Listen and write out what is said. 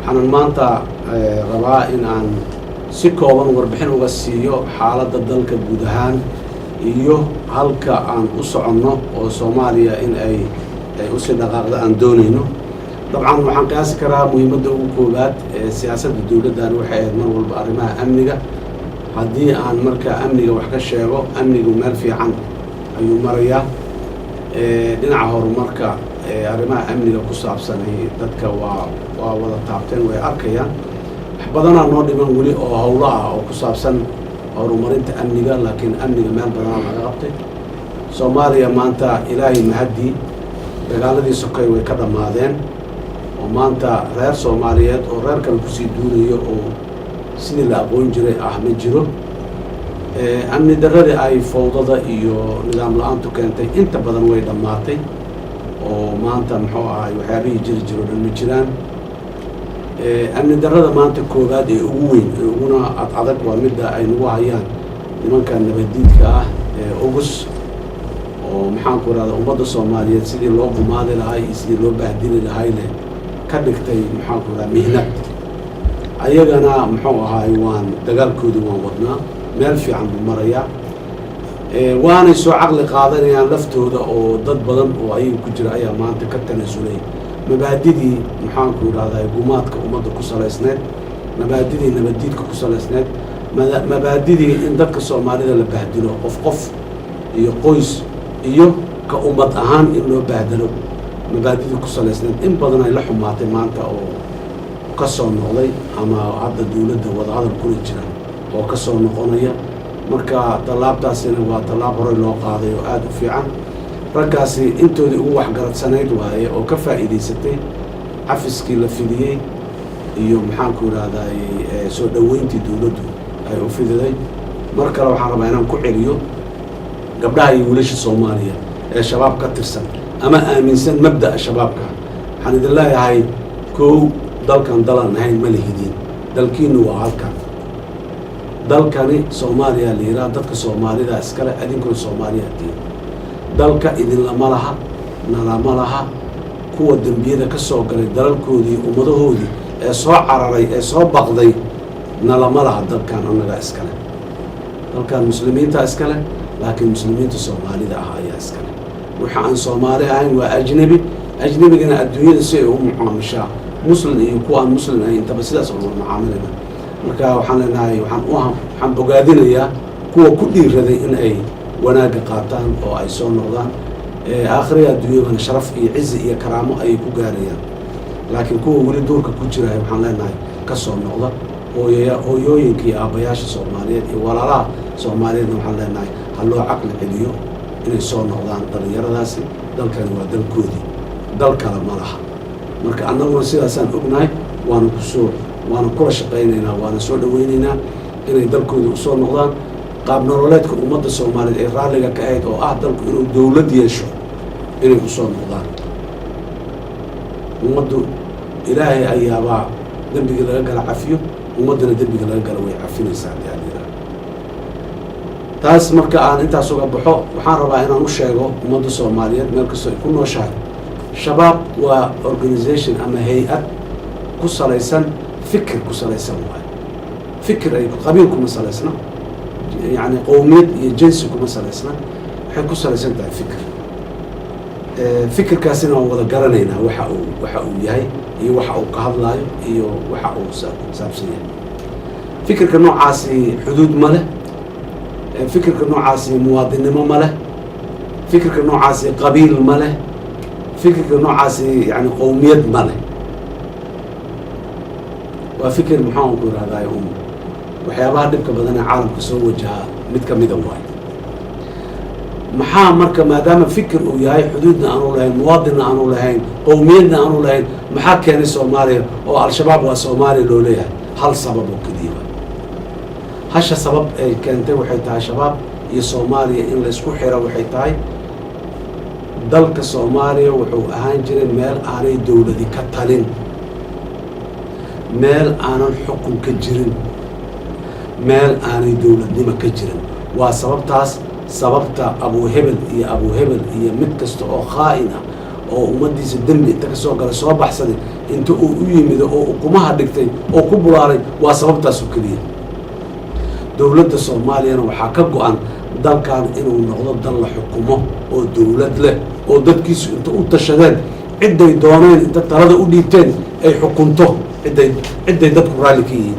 waxaan maanta rabaa in aan si kooban warbixin uga siiyo xaaladda dalka guud ahaan iyo halka aan u soconno oo Soomaaliya in ay u sii dhaqaaqdo aan doonayno. dabcan waxaan qiyaasi karaa muhiimadda ugu koobaad ee siyaasadda dawladdan waxay ahayd mar walba arrimaha amniga. haddii aan marka amniga wax ka sheego, amnigu meel fiican ayuu marayaa. dhinaca horumarka arrimaha amniga ku saabsan dadka waa wada taabteen, way arkayaan. wax badanaa noo dhiman weli oo howlo ah oo ku saabsan horumarinta amniga, laakiin amniga meel badanaa laga qabtay. Soomaaliya maanta ilaahay mahadii dagaaladii sokay way ka dhammaadeen, oo maanta reer Soomaaliyeed oo reer kale kusii duulayo oo sidii la aqoon jiray ma jiro. amni darradii ay fowdada iyo nidaam la-aantu keentay inta badan way dhammaatay, oo maanta muxuu ahay waxyaabihii jiri jiro dhan ma jiraan. amni darrada maanta koowaad ee ugu weyn ee uguna adag waa midda ay nagu hayaan nimanka nabadiidka ah ee ugus, oo maxaan ku rahdaa ummadda Soomaaliyeed sidii loo gumaadi lahay iyo sidii loo bahdili lahay leh ka dhigtay maxaan ku rahdaa mihnad. ayagana muxuu ahay dagaalkoodii waan wadnaa, meel fiican buu marayaa. waanay soo caqli qaadanayaan laftooda, oo dad badan oo ayaga ku jira ayaa maanta ka tanasulay mabaadidii maxaan ku rahdaa gumaadka ummadda ku salaysneed, mabaadidii nabadiidka ku salaysneed, mabaadidii in dadka Soomaalida la bahdilo qof iyo qoys iyo ka ummad ahaan in loo bahdilo, mabaadidii ku salaysneed in badan ay la xumaatay maanta oo ka soo noqday ama hadda dawladda wadahadal kula jira oo ka soo noqonaya. marka tallaabtaasina waa tallaab horey loo qaaday oo aad u fiican. raggaasi intoodii ugu waxgaradsanayd waaye oo ka faa'iidaysatay cafiskii la fidiyey iyo maxaan ku rahdaa soo dhoweyntii dawladdu ay u fididay. mar kale waxaan rabaa inaan ku celiyo gabdhaha iyo wiilasha Soomaaliya ee shabaab ka tirsan ama aaminsan mabda'a shabaabka. waxaan idin leeyahay kow, dalkan dalan ahayn ma lihidin, dalkiinu waa halkan. dalkani Soomaaliya la yiraahdo, dadka Soomaalida iskale, adinkuna Soomaaliya tiin. dalka idinlama laha, nalama laha. kuwa dembiyada ka soo galay dalalkoodii ummadahoodii ee soo cararay ee soo baqday nalama laha. dalkan annaga iskale, dalkan muslimiinta iskale, laakiin muslimiinta Soomaalida ah ayaa iskale. waxa aan Soomaali ahayn waa ajnabi. ajnabigana adduunyada si ay u mucaamishaa muslim iyo kuwa aan muslim ahayn intaba sidaas oo mucaamilayna. marka waxaan leenahay waxaan bogaadinayaa kuwa ku dhiiraday in ay wanaagga qaataan oo ay soo noqdaan. aakhiriga adduunyadana sharaf iyo cizi iyo karaamo ayay ku gaarayaan. laakiin kuwa weli duurka ku jira waxaan leenahay ka soo noqda. hooyooyinka iyo aabbayaasha Soomaaliyeed iyo walaalaha Soomaaliyeedna waxaan leenahay ha loo caqli celiyo inay soo noqdaan dhallinyaradaasi. dalkani waa dalkoodii, dal kale ma laha. marka annaguna sidaasaan ognahay, waana kula shaqaynaynaa, waana soo dhawaynaynaa inay dalkooda usoo noqdaan. qaab nololeedka ummadda Soomaaliyeed ee raalliga ka ahayd oo dalku inuu dawlad yeesho inay usoo noqdaan. ummaddu ilaahay ayaabaa dembiga laga gala cafiyo, ummaddana dembiga laga gala way cafinaysaa haddii aan yidhaahdo. taas marka aan intaas uga baxo, waxaan rabaa inaan u sheego ummadda Soomaaliyeed meel kastoo ay ku nooshahay, shabaab waa organization ama hay-ad ku salaysan fikir ku salaysan waayo. fikir ay qabiil kuma salaysna, yani qowmiyad iyo jinsi kuma salaysna, waxay ku salaysan tahay fikir. fikirkaasina waan wada garanaynaa waxa uu yahay iyo waxa uu ka hadlaayo iyo waxa uu saabsan yahay. fikirka noocaasi xuduud ma leh, fikirka noocaasi muwaadinimo ma leh, fikirka noocaasi qabiil ma leh, fikirka noocaasi yani qowmiyad ma leh. waa fikir maxaan ku irahdaa waxyaabaha dhibka badan ee caalamka soo wajaha mid ka mida waayo. maxaa marka maadaama fikir uu yahay xuduudna aanu lahayn, muwaadinna aanu lahayn, qowmiyadna aanu lahayn, maxaa keenay Soomaaliya oo al-shabaab waa Soomaaliya loo leeyahay? hal sabab oo keliya. hasha sabab ay keentay waxay tahay shabaab iyo Soomaaliya in la isku xiro waxay tahay dalka Soomaaliya wuxuu ahaan jiray meel aanay dawladi ka talin, meel aanan xukun ka jirin, meel aanay dawladnimo ka jirin. waa sababtaas sababta Abu Hebel iyo mid kasta oo khaa'in ah oo ummadiisa dembi inta ka soo galay soo baxsaday inta uu u yimid oo ukumaha dhigtay oo ku bulaalay waa sababtaas oo keliya dowladda soomaaliyana waxaa ka go-an dalkan inuu noqdo dal la xukumo oo dowlad leh oo dadkiisu inta u tashadeen cidday dooneen inta talada u dhiibteen ay xukunto cidday dadku raalli ka yihiin